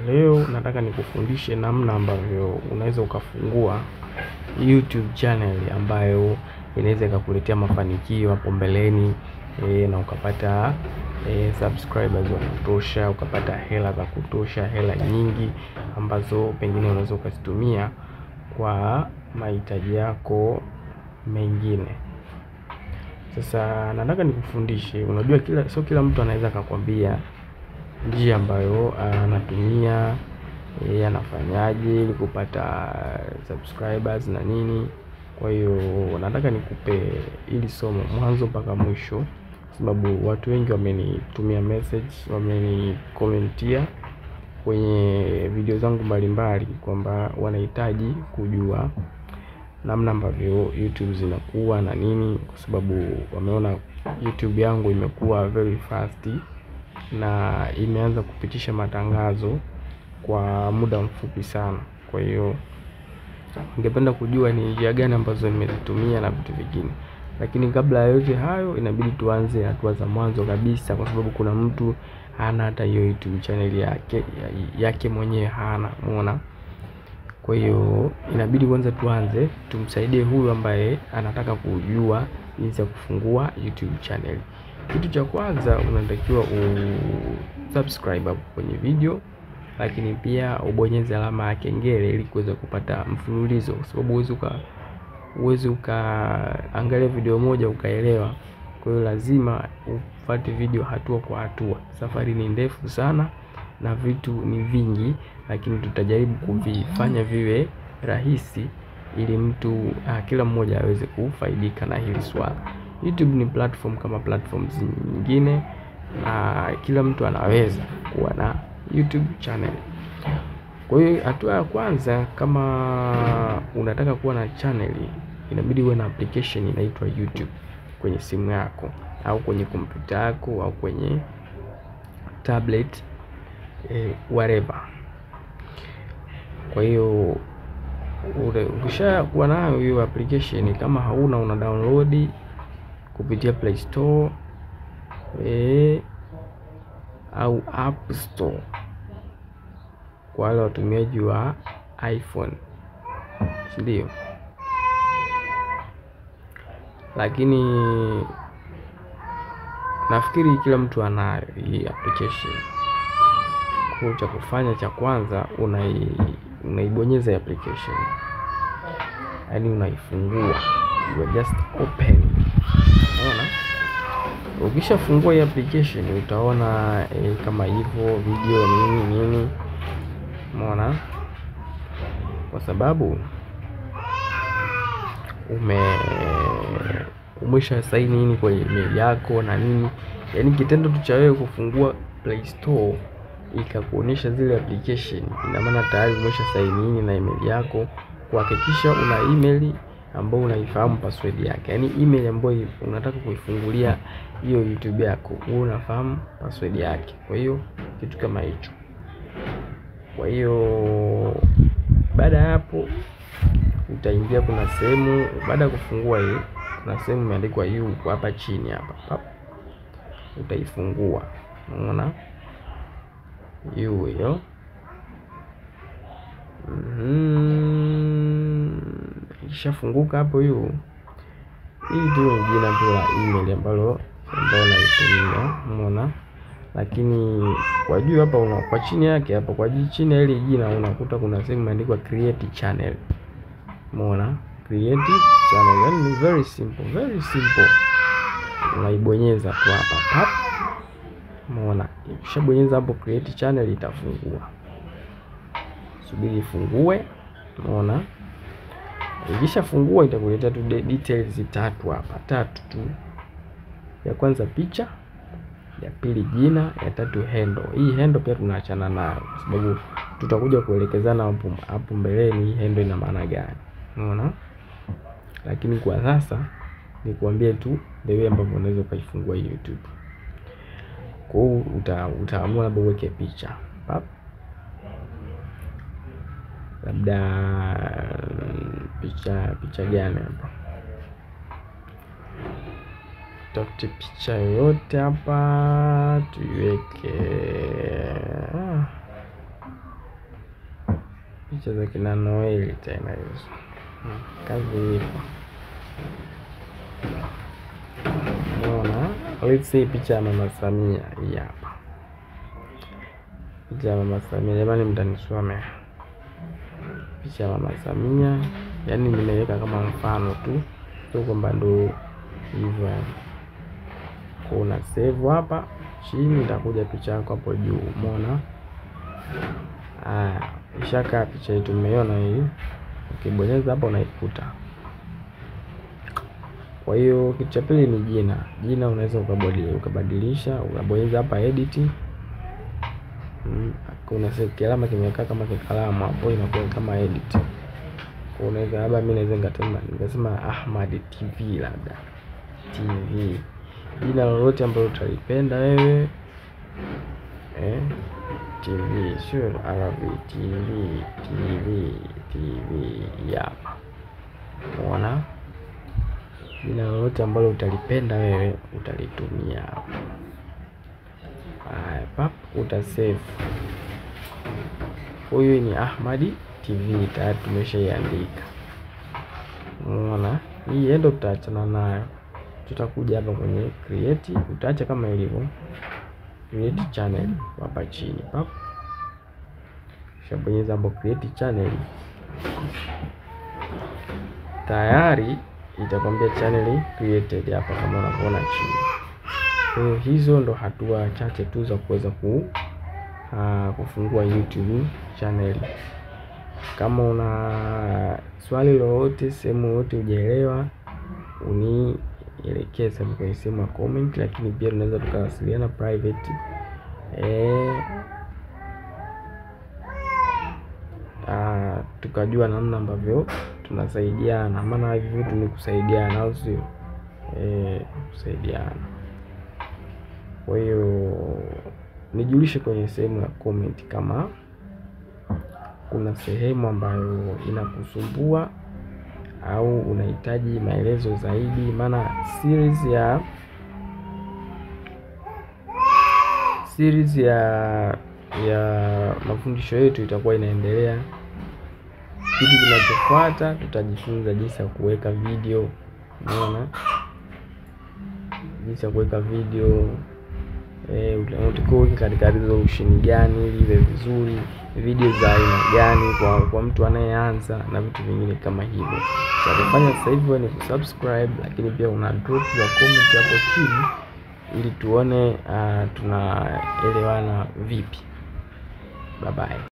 Leo nataka nikufundishe namna ambavyo unaweza ukafungua YouTube channel ambayo inaweza ikakuletea mafanikio hapo mbeleni, na ukapata subscribers wa kutosha, ukapata hela za kutosha, hela nyingi ambazo pengine unaweza ukazitumia kwa mahitaji yako mengine. Sasa nataka nikufundishe, unajua sio kila mtu anaweza akakwambia njia ambayo anatumia, anafanyaje ili kupata subscribers na nini. Kwa hiyo nataka nikupe ili somo mwanzo mpaka mwisho, sababu watu wengi wamenitumia message, wamenikomentia kwenye video zangu mbalimbali kwamba wanahitaji kujua namna ambavyo YouTube zinakuwa na nini, kwa sababu wameona YouTube yangu imekuwa very fast na imeanza kupitisha matangazo kwa muda mfupi sana. Kwa hiyo ningependa kujua ni njia gani ambazo nimezitumia na vitu vingine. Lakini kabla ya yote hayo, inabidi tuanze hatua za mwanzo kabisa, kwa sababu kuna mtu hana hata hiyo YouTube channel yake mwenyewe hana, umeona. Kwa hiyo inabidi kwanza tuanze tumsaidie huyu ambaye anataka kujua jinsi ya kufungua YouTube channel. Kitu cha kwanza, unatakiwa subscribe hapo kwenye video, lakini pia ubonyeze alama ya kengele ili kuweza kupata mfululizo, kwa sababu uweze ukaangalia video moja ukaelewa. Kwa hiyo lazima ufuate video hatua kwa hatua. Safari ni ndefu sana na vitu ni vingi, lakini tutajaribu kuvifanya viwe rahisi ili kila mmoja aweze kufaidika na hili swala. YouTube ni platform kama platforms nyingine, na kila mtu anaweza kuwa na YouTube channel. Kwa hiyo hatua ya kwanza, kama unataka kuwa na channel, inabidi uwe na application inaitwa YouTube kwenye simu yako au kwenye kompyuta yako au kwenye tablet, whatever. Kwa hiyo ukisha kuwa nayo hiyo application, kama hauna, una download kupitia Play Store au App Store kwa wale watumiaji wa iPhone, ndio. Lakini nafikiri kila mtu ana hii application. Kwa cha kufanya cha kwanza, unaibonyeza application, yaani unaifungua, you just open. Unaona, ukishafungua hii application utaona kama hivyo video nini. Umeona, kwa sababu umesha sign in kwenye email yako na nini. Yaani kitendo tu cha wewe kufungua Play Store ikakuonyesha zile application, ina maana tayari umesha sign in na email yako, kuhakikisha una email ambayo unaifahamu password yake. Yaani email ambayo unataka kuifungulia hiyo YouTube yako, wewe unafahamu password yake. Kwa hiyo kitu kama hicho. Kwa hiyo baada ya hapo utaingia, kuna sehemu baada ya kufungua hii, kuna sehemu imeandikwa hapa chini hapa. Utaifungua. Unaona? Hiyo. Ikishafunguka hapo hii tu ni jina tu la email ambalo naitumia. Unaona? Lakini kwa juu hapa kwa chini yake hapa, kwa chini ya ile jina unakuta kuna sehemu imeandikwa create channel. Umeona? Create channel. Yani ni very simple. Unaibonyeza tu hapa. Umeona? Ukishabonyeza hapo create channel itafungua. Subiri ifungue. Umeona? Ikishafungua itakuletea tu details tatu tu. Ya kwanza picha, ya pili jina, ya tatu handle. Hii handle pia tunaachana nayo, kwa sababu tutakuja kuelekezana hapo mbeleni hii handle ina maana gani. Unaona? Lakini kwa sasa nikuambie tu the way ambavyo unaweza kuifungua YouTube. Kwa hiyo utaamua labda uweke picha. Labda picha gani hapa? Tafute picha yoyote hapa tuiweke. picha za kina Noeli tena hizo. Kazi ipo. Unaona? Let's say picha ya Mama Samia hii hapa. Picha ya Mama Samia, jamani mtanisome. Picha ya Mama Samia, yani nimeweka kama mfano tu, sio kwamba ndo hivyo. Kuna save hapa chini, itakuja picha yako hapo juu, umeona? Ishaka picha yetu umeiona hii. Ukibonyeza hapo unaifuta. Kwa hiyo kitu cha pili ni jina. Jina unaweza ukabadilisha, ukabonyeza hapa edit. Kuna alama kimekaa kama kikalamu hapo, inakuwa kama edit. Unaweza labda mimi naweza nikasema Ahmad TV, labda TV. Jina lolote ambalo utalipenda wewe. TV, sure, Arabi TV hapa. Unaona? Jina lolote ambalo utalipenda wewe utalitumia hapa. Pap utasave. Huyu ni Ahmad TV, tayari tumeshaiandika. Unaona? Hii ndio tutaachana nayo. Tutakuja hapa kwenye create, utaacha kama ilivyo. Create channel hapa chini. Pap. Shabonyeza hapo create channel. Tayari itakwambia channel created hapa kama unavyoona chini. Kwa hiyo hizo ndo hatua chache tu za kuweza kufungua YouTube channel. Kama una swali lolote, sehemu yote hujaelewa, unielekeze kwenye sehemu ya comment, lakini pia tunaweza tukawasiliana private. Tukajua namna ambavyo tunasaidiana, maana hivi vitu ni kusaidiana, au sio? Kusaidiana. Kwa hiyo nijulishe kwenye sehemu ya comment kama kuna sehemu ambayo inakusumbua au unahitaji maelezo zaidi, maana series ya mafundisho yetu itakuwa inaendelea. Kitu kinachofuata tutajifunza jinsi ya kuweka video. Unaona? Jinsi ya kuweka video, utakuwa katika resolution gani ili iwe vizuri, video za aina gani kwa mtu anayeanza na vitu vingine kama hivyo. Tutafanya sasa hivi ni kusubscribe, lakini pia una drop ya comment hapo chini ili tuone tunaelewana vipi. Bye bye.